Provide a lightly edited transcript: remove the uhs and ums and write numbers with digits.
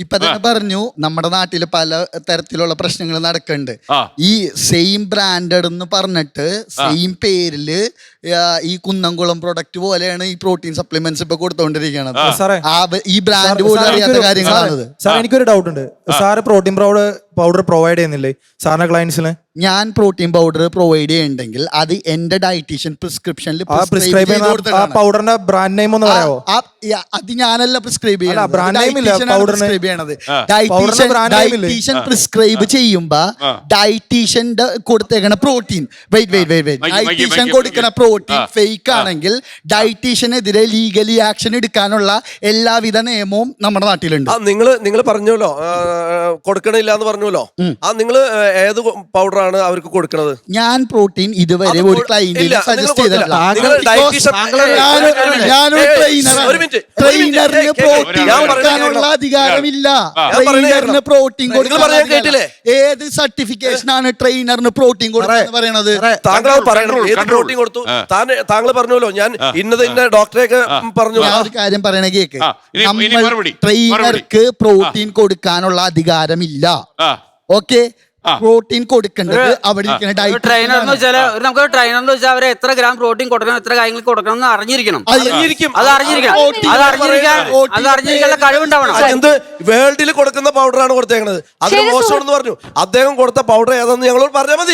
ഇപ്പൊ തന്നെ പറഞ്ഞു നമ്മുടെ നാട്ടില് പല തരത്തിലുള്ള പ്രശ്നങ്ങൾ നടക്കുന്നുണ്ട്. ഈ സെയിം ബ്രാൻഡഡ് എന്ന് പറഞ്ഞിട്ട് സെയിം പേരില് ഈ കുന്നംകുളം പ്രൊഡക്റ്റ് പോലെയാണ് ഈ പ്രോട്ടീൻ സപ്ലിമെന്റ്സ് ഇപ്പൊ കൊടുത്തോണ്ടിരിക്കുന്നത്. ഈ ബ്രാൻഡ് പോലും അറിയാത്ത കാര്യങ്ങളാണ്. സാർ എനിക്കൊരു ഡൗട്ട് ഉണ്ട്. സാറ് പ്രോട്ടീൻ പൗഡർ പ്രൊവൈഡ് ചെയ്യുന്നില്ലേ സാറിന്റെ ക്ലയൻസിന്? ഞാൻ പ്രോട്ടീൻ പൗഡർ പ്രൊവൈഡ് ചെയ്യുന്നുണ്ടെങ്കിൽ അത് എന്റെ ഡയറ്റീഷ്യൻ പ്രിസ്ക്രിപ്ഷനിൽ പൗഡറിന്റെ ബ്രാൻഡ് നെയിം ഒന്ന് പറയാമോ? അത് ഞാനല്ല പ്രിസ്ക്രൈബ് ചെയ്യണത്, ഡയറ്റീഷ്യൻ പ്രിസ്ക്രൈബ് ചെയ്യുമ്പോ ഡയറ്റീഷ്യന്റെ കൊടുത്തേക്കണ പ്രോട്ടീൻ ഡയറ്റീഷ്യൻ കൊടുക്കണ പ്രോട്ടീൻ ഫേക്ക് ആണെങ്കിൽ ഡയറ്റീഷ്യനെതിരെ ലീഗലി ആക്ഷൻ എടുക്കാനുള്ള എല്ലാവിധ നിയമവും നമ്മുടെ നാട്ടിലുണ്ട്. നിങ്ങൾ പറഞ്ഞല്ലോ കൊടുക്കണില്ല എന്ന് പറഞ്ഞല്ലോ, നിങ്ങൾ ഏത് പൗഡറാണ് അവർക്ക് കൊടുക്കുന്നത്? ഞാൻ പ്രോട്ടീൻ ഇതുവരെ ഒരു ക്ലൈന്റിന് സജസ്റ്റ് ചെയ്തിട്ടില്ല. ട്രെയിനറിന് പ്രോട്ടീൻ കൊടുക്കാനുള്ള അധികാരമില്ല. ട്രെയിനറിന് പ്രോട്ടീൻ കൊടുക്കാൻ ഏത് സർട്ടിഫിക്കേഷൻ ആണ് ട്രെയിനറിന് പ്രോട്ടീൻ കൊടുക്കുന്നത് പറയണത്? താങ്കൾ പറയണം ഏത് പ്രോട്ടീൻ കൊടുത്തു. താങ്കൾ പറഞ്ഞല്ലോ ഞാൻ ഇന്ന ഡോക്ടറെയൊക്കെ പറഞ്ഞു. ഒരു കാര്യം പറയണ കേക്ക്, ട്രെയിനർക്ക് പ്രോട്ടീൻ കൊടുക്കാനുള്ള അധികാരമില്ല. ഓക്കെ, പ്രോട്ടീൻ കൊടുക്കേണ്ടത് അവിടെ ട്രെയിനർ എന്ന് വെച്ചാൽ നമുക്ക് ട്രെയിനർ എന്ന് വെച്ചാൽ അവരെ എത്ര ഗ്രാം പ്രോട്ടീൻ കൊടുക്കണം, എത്ര കാര്യങ്ങൾ കൊടുക്കണം എന്ന് അറിഞ്ഞിരിക്കണം. അറിഞ്ഞിരിക്കാനുള്ള കഴിവുണ്ടാവണം. എന്ത് വേൾഡിൽ കൊടുക്കുന്ന പൗഡറാണ് കൊടുത്തേക്കണത്, അതിന് മോശമാണെന്ന് പറഞ്ഞു. അദ്ദേഹം കൊടുത്ത പൗഡർ ഏതാണെന്ന് ഞങ്ങളോട് പറഞ്ഞാൽ മതി.